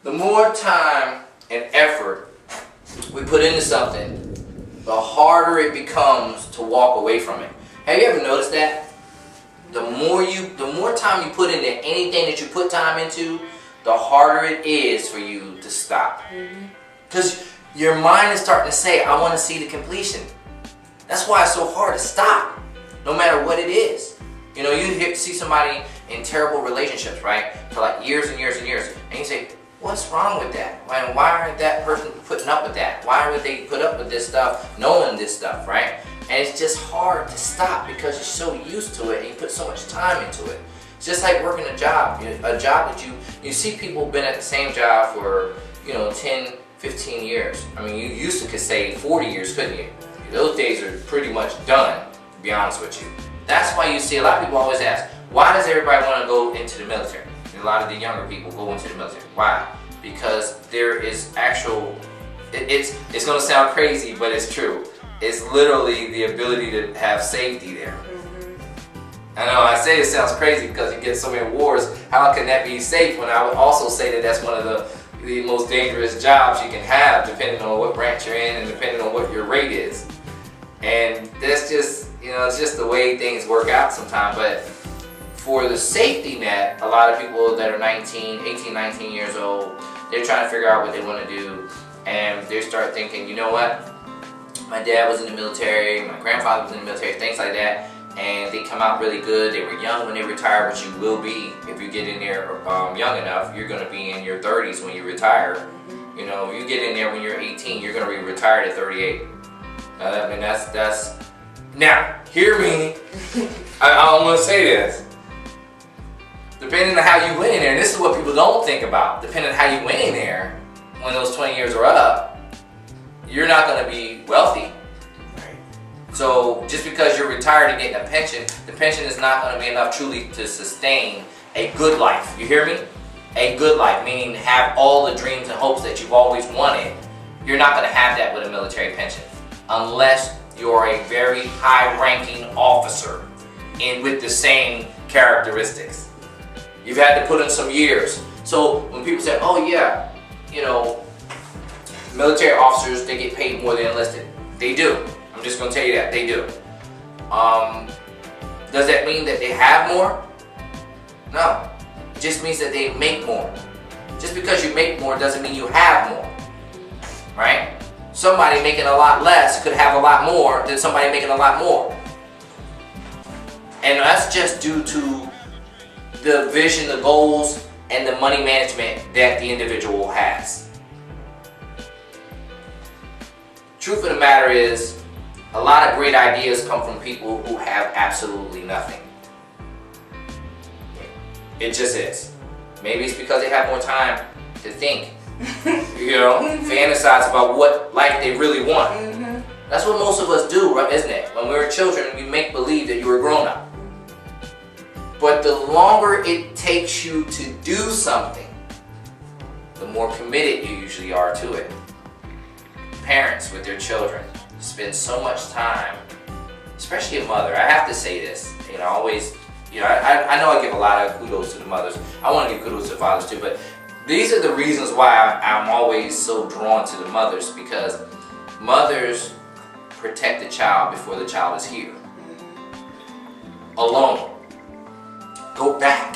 The more time and effort we put into something, the harder it becomes to walk away from it. Have you ever noticed that? The more time you put into anything that you put time into, the harder it is for you to stop. Because your mind is starting to say, I want to see the completion. That's why it's so hard to stop, no matter what it is. You know, you see somebody in terrible relationships, right? For like years and years and years. And you say, what's wrong with that? Why aren't that person putting up with that? Why would they put up with this stuff, knowing this stuff, right? And it's just hard to stop because you're so used to it and you put so much time into it. It's just like working a job that you see people been at the same job for, 10, 15 years. I mean, you used to could say 40 years, couldn't you? Those days are pretty much done, to be honest with you. That's why you see a lot of people always ask, why does everybody want to go into the military? A lot of the younger people go into the military. Why? Because there is actual, it's going to sound crazy, but it's true. It's literally the ability to have safety there. I know I say it sounds crazy because you get so many wars. How can that be safe when I would also say that that's one of the most dangerous jobs you can have, depending on what branch you're in and depending on what your rate is. And that's just, it's just the way things work out sometimes. But for the safety net, a lot of people that are 18, 19 years old, they're trying to figure out what they want to do. And they start thinking, you know what? My dad was in the military, my grandfather was in the military, things like that. And they come out really good. They were young when they retired, which you will be if you get in there young enough. You're going to be in your 30s when you retire. If you get in there when you're 18, you're going to be retired at 38. I mean, that's. Now, hear me. I'm going to say this. Depending on how you went in there, and this is what people don't think about. Depending on how you went in there, when those 20 years are up, you're not going to be wealthy. So just because you're retired and getting a pension, the pension is not going to be enough truly to sustain a good life. You hear me? A good life, meaning have all the dreams and hopes that you've always wanted. You're not going to have that with a military pension unless you're a very high-ranking officer and with the same characteristics. You've had to put in some years. So when people say, oh yeah, military officers, they get paid more than enlisted. They do. I'm just going to tell you that. They do. Does that mean that they have more? No. It just means that they make more. Just because you make more doesn't mean you have more. Right? Somebody making a lot less could have a lot more than somebody making a lot more. And that's just due to the vision, the goals, and the money management that the individual has. Truth of the matter is, a lot of great ideas come from people who have absolutely nothing. It just is. Maybe it's because they have more time to think, fantasize about what life they really want. That's what most of us do, right, isn't it? When we were children, we make believe that you were grown up. But the longer it takes you to do something, the more committed you usually are to it. Parents with their children spend so much time, especially a mother. I have to say this, I know I give a lot of kudos to the mothers. I want to give kudos to the fathers too, but these are the reasons why I'm always so drawn to the mothers, because mothers protect the child before the child is here. Alone. Go back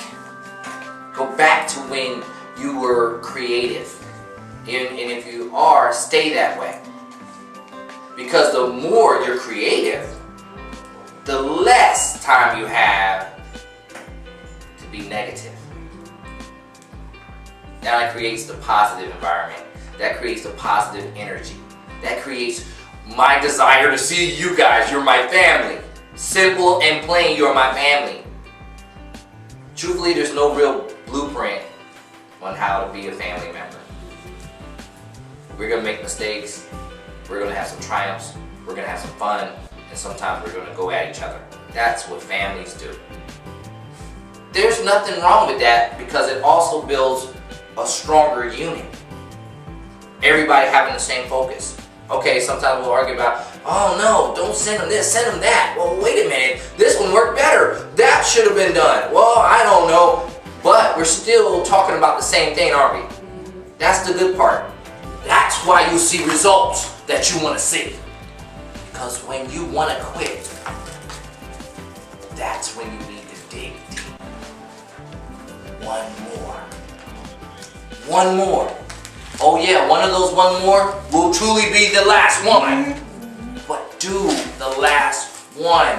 to when you were creative. And if you are, stay that way. Because the more you're creative, the less time you have to be negative. That creates the positive environment. That creates the positive energy. That creates my desire to see you guys. You're my family. Simple and plain, you're my family. Truthfully, there's no real blueprint on how to be a family member. We're going to make mistakes. We're going to have some triumphs. We're going to have some fun. And sometimes we're going to go at each other. That's what families do. There's nothing wrong with that because it also builds a stronger unit. Everybody having the same focus. Okay, sometimes we'll argue about, oh no, don't send them this, send them that. Well, wait a minute, this one worked better. That should have been done. Well, I don't know. But we're still talking about the same thing, aren't we? That's the good part. That's why you see results that you want to see. Because when you want to quit, that's when you need to dig deep. One more. One more. Oh yeah, one of those one more will truly be the last one. But do the last one.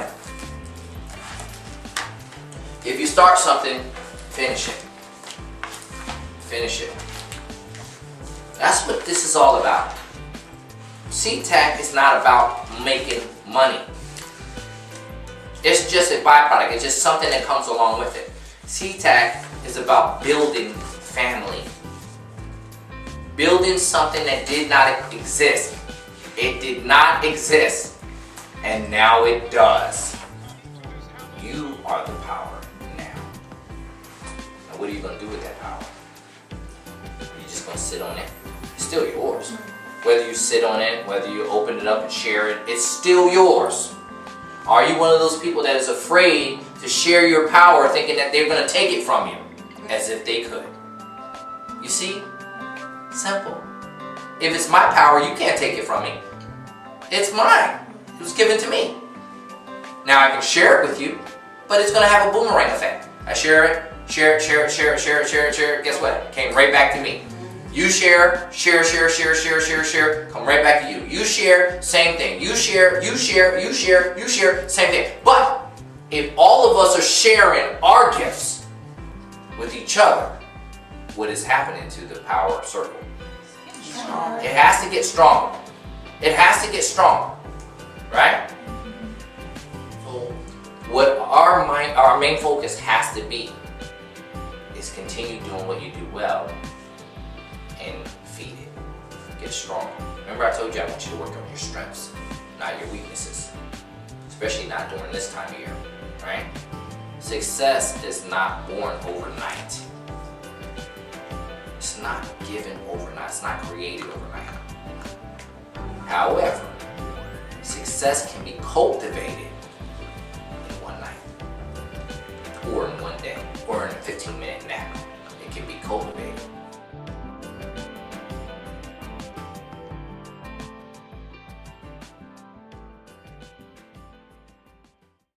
If you start something, finish it. Finish it. That's what this is all about. SeedTech is not about making money. It's just a byproduct. It's just something that comes along with it. SeedTech is about building family. Building something that did not exist. It did not exist. And now it does. You are the power now. Now what are you going to do with that power? You're just going to sit on it? It's still yours. Whether you sit on it, whether you open it up and share it, it's still yours. Are you one of those people that is afraid to share your power thinking that they're going to take it from you? As if they could. You see? Simple. If it's my power, you can't take it from me. It's mine. It was given to me. Now I can share it with you, but it's going to have a boomerang effect. I share it, share it, share it, share it, share it, share it, share it. Guess what? It came right back to me. You share, share, share, share, share, share, share, come right back to you. You share, same thing. You share, you share, you share, you share, same thing. But if all of us are sharing our gifts with each other, what is happening to the power circle? It has to get stronger. It has to get stronger, right? So what our main focus has to be is continue doing what you do well and feed it. Get strong. Remember I told you I want you to work on your strengths, not your weaknesses. Especially not during this time of year, right? Success is not born overnight. It's not given overnight. It's not created overnight. However, success can be cultivated